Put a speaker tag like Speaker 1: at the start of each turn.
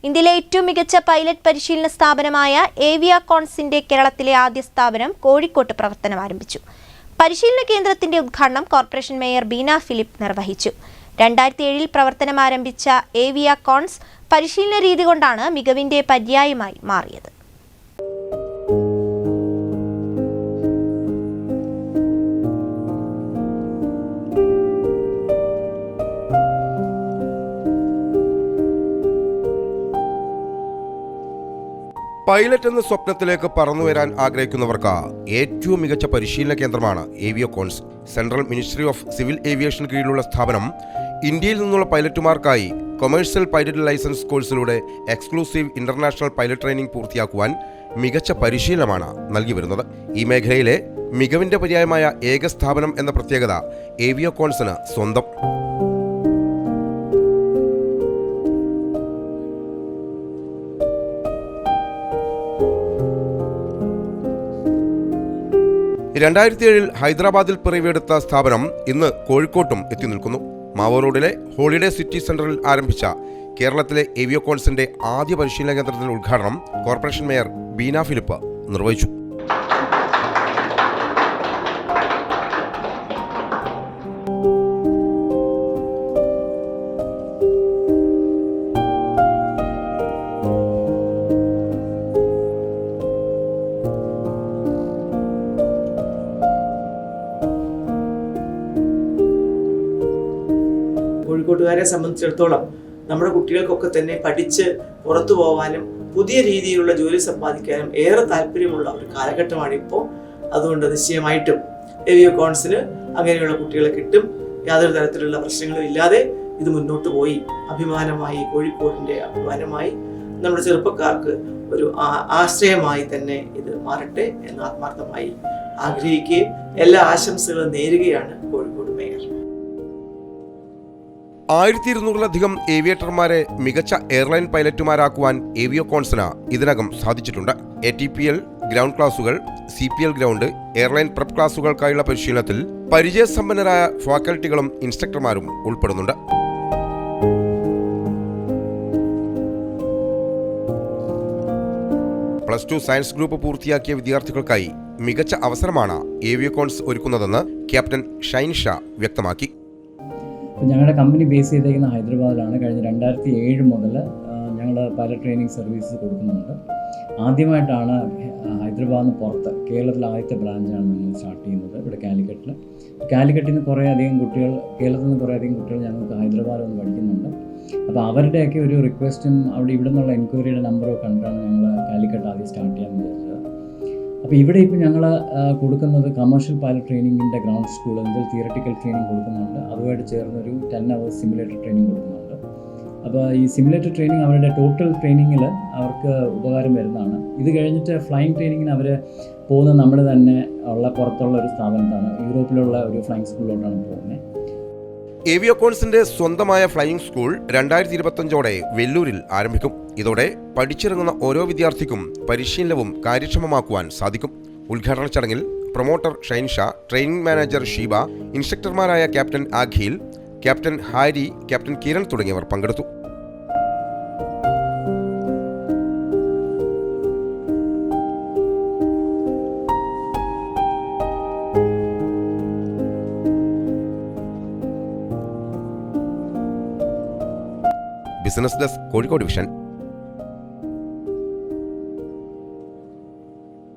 Speaker 1: ഇന്ത്യയിലെ ഏറ്റവും മികച്ച പൈലറ്റ് പരിശീലന സ്ഥാപനമായ ഏവിയാകോൺസിന്റെ കേരളത്തിലെ ആദ്യ സ്ഥാപനം കോഴിക്കോട്ട് പ്രവർത്തനം ആരംഭിച്ചു. പരിശീലന കേന്ദ്രത്തിന്റെ ഉദ്ഘാടനം കോർപ്പറേഷൻ മേയർ ബീന ഫിലിപ്പ് നിർവഹിച്ചു. 2007 പ്രവർത്തനം ആരംഭിച്ച ഏവിയാകോൺസ് പരിശീലന രീതി കൊണ്ടാണ് മികവിന്റെ പര്യായമായി മാറിയത്.
Speaker 2: പൈലറ്റ് എന്ന സ്വപ്നത്തിലേക്ക് പറന്നുവരാൻ ആഗ്രഹിക്കുന്നവർക്ക് ഏറ്റവും മികച്ച പരിശീലന കേന്ദ്രമാണ് Aviacons. Central ministry of civil aviation കീഴിലുള്ള സ്ഥാപനം ഇന്ത്യയിൽ നിന്നുള്ള പൈലറ്റുമാർക്കായി കൊമേഴ്സ്യൽ പൈലറ്റ് ലൈസൻസ് കോഴ്സിലൂടെ എക്സ്ക്ലൂസീവ് ഇന്റർനാഷണൽ പൈലറ്റ് ട്രെയിനിംഗ് പൂർത്തിയാക്കുവാൻ മികച്ച പരിശീലനമാണ് നൽകി വരുന്നത്. ഈ മേഖലയിലെ മികവിന്റെ പര്യായമായ ഏക സ്ഥാപനം എന്ന പ്രത്യേകത ഏവിയാകോൺസിന് സ്വന്തം. ഹൈദരാബാദിൽ പിറവിയെടുത്ത സ്ഥാപനം ഇന്ന് കോഴിക്കോട്ടും എത്തി നിൽക്കുന്നു. മാവൂർ റോഡിലെ ഹോളിഡേ സിറ്റി സെന്ററിൽ ആരംഭിച്ച കേരളത്തിലെ ഏവിയാകോൺസിന്റെ ആദ്യ പരിശീലന കേന്ദ്രത്തിന്റെ ഉദ്ഘാടനം കോർപ്പറേഷൻ മേയർ ബീന ഫിലിപ്പ് നിർവഹിച്ചു.
Speaker 3: കോഴിക്കോട്ടുകാരെ സംബന്ധിച്ചിടത്തോളം നമ്മുടെ കുട്ടികൾക്കൊക്കെ തന്നെ പഠിച്ച് പുറത്തു പോകാനും പുതിയ രീതിയിലുള്ള ജോലി സമ്പാദിക്കാനും ഏറെ താല്പര്യമുള്ള ഒരു കാലഘട്ടമാണ് ഇപ്പോൾ. അതുകൊണ്ട് നിശ്ചയമായിട്ടും ഏവിയാകോൺസിന് അങ്ങനെയുള്ള കുട്ടികളെ കിട്ടും. യാതൊരു തരത്തിലുള്ള പ്രശ്നങ്ങളും ഇല്ലാതെ ഇത് മുന്നോട്ട് പോയി അഭിമാനമായി, കോഴിക്കോടിൻ്റെ അഭിമാനമായി, നമ്മുടെ ചെറുപ്പക്കാർക്ക് ഒരു ആശ്രയമായി തന്നെ ഇത് മാറട്ടെ എന്ന് ആത്മാർത്ഥമായി ആഗ്രഹിക്കുകയും എല്ലാ ആശംസകളും നേരുകയാണ് കോഴിക്കോട് മേയർ.
Speaker 2: 1200-ലധികം ഏവിയേറ്റർമാരെ മികച്ച എയർലൈൻ പൈലറ്റുമാരാക്കുവാൻ ഏവിയാകോൺസിന് ഇതിനകം സാധിച്ചിട്ടുണ്ട്. ATPL ഗ്രൗണ്ട് ക്ലാസുകൾ, CPL ഗ്രൗണ്ട്, എയർലൈൻ പ്രെപ്പ് ക്ലാസുകൾക്കായുള്ള പരിശീലനത്തിൽ പരിചയസമ്പന്നരായ ഫാക്കൽറ്റികളും ഇൻസ്ട്രക്ടർമാരും ഉൾപ്പെടുന്നുണ്ട്. +2 സയൻസ് ഗ്രൂപ്പ് പൂർത്തിയാക്കിയ വിദ്യാർത്ഥികൾക്കായി മികച്ച അവസരമാണ് ഏവിയാകോൺസ് ഒരുക്കുന്നതെന്ന് ക്യാപ്റ്റൻ ഷൈൻ ഷാ വ്യക്തമാക്കി.
Speaker 4: ഞങ്ങളുടെ കമ്പനി ബേസ് ചെയ്തേക്കുന്ന ഹൈദരാബാദിലാണ്. കഴിഞ്ഞ 2007 മുതൽ ഞങ്ങൾ പൈലറ്റ് ട്രെയിനിങ് സർവീസസ് കൊടുക്കുന്നുണ്ട്. ആദ്യമായിട്ടാണ് ഹൈദരാബാദിൽ നിന്ന് പുറത്ത് കേരളത്തിലെ ആദ്യത്തെ ബ്രാഞ്ചാണ് നമ്മൾ സ്റ്റാർട്ട് ചെയ്യുന്നത് ഇവിടെ കാലിക്കറ്റിൽ നിന്ന് കുറേയധികം കുട്ടികൾ, കേരളത്തിൽ നിന്ന് കുറേയധികം കുട്ടികൾ ഞങ്ങൾക്ക് ഹൈദരാബാദിൽ വന്ന് പഠിക്കുന്നുണ്ട്. അപ്പോൾ അവരുടെയൊക്കെ ഒരു റിക്വസ്റ്റും ഇവിടെ നിന്നുള്ള എൻക്വയറിയുടെ നമ്പറൊക്കെ കണ്ടിട്ടാണ് ഞങ്ങൾ കാലിക്കറ്റ് ആദ്യം സ്റ്റാർട്ട് ചെയ്യാൻ വിചാരിച്ചത്. അപ്പോൾ ഇവിടെ ഇപ്പോൾ ഞങ്ങൾ കൊടുക്കുന്നത് കമേഴ്ഷ്യൽ പൈലറ്റ് ട്രെയിനിങ്ങിൻ്റെ ഗ്രൗണ്ട് സ്കൂൾ, ഇതിൽ തിയററ്റിക്കൽ ട്രെയിനിങ് കൊടുക്കുന്നുണ്ട്. അതുമായിട്ട് ചേർന്നൊരു 10 hours സിമുലേറ്റർ ട്രെയിനിങ് കൊടുക്കുന്നുണ്ട്. അപ്പോൾ ഈ സിമുലേറ്റർ ട്രെയിനിങ് അവരുടെ ടോട്ടൽ ട്രെയിനിങ്ങിൽ അവർക്ക് ഉപകാരം വരുന്നതാണ്. ഇത് കഴിഞ്ഞിട്ട് ഫ്ലൈയിങ് ട്രെയിനിങ്ങിന് അവർ പോകുന്നത് നമ്മൾ തന്നെ ഉള്ള പുറത്തുള്ള ഒരു സ്ഥാപനത്താണ്, യൂറോപ്പിലുള്ള ഒരു ഫ്ലൈയിങ് സ്കൂളിലോട്ടാണ് പോകുന്നത്.
Speaker 2: ഏവിയാകോൺസിന്റെ സ്വന്തമായ ഫ്ലൈയിങ് സ്കൂൾ 2025ഓടെ വെല്ലൂരിൽ ആരംഭിക്കും. ഇതോടെ പഠിച്ചിറങ്ങുന്ന ഓരോ വിദ്യാർത്ഥിക്കും പരിശീലനവും കാര്യക്ഷമമാക്കുവാൻ സാധിക്കും. ഉദ്ഘാടന ചടങ്ങിൽ promoter Shine Shah, training manager Sheeba, ഇൻസ്ട്രക്ടർമാരായ captain Akhil, captain Harry, captain Kiran തുടങ്ങിയവർ പങ്കെടുത്തു. Business desk, Kozhikode vision.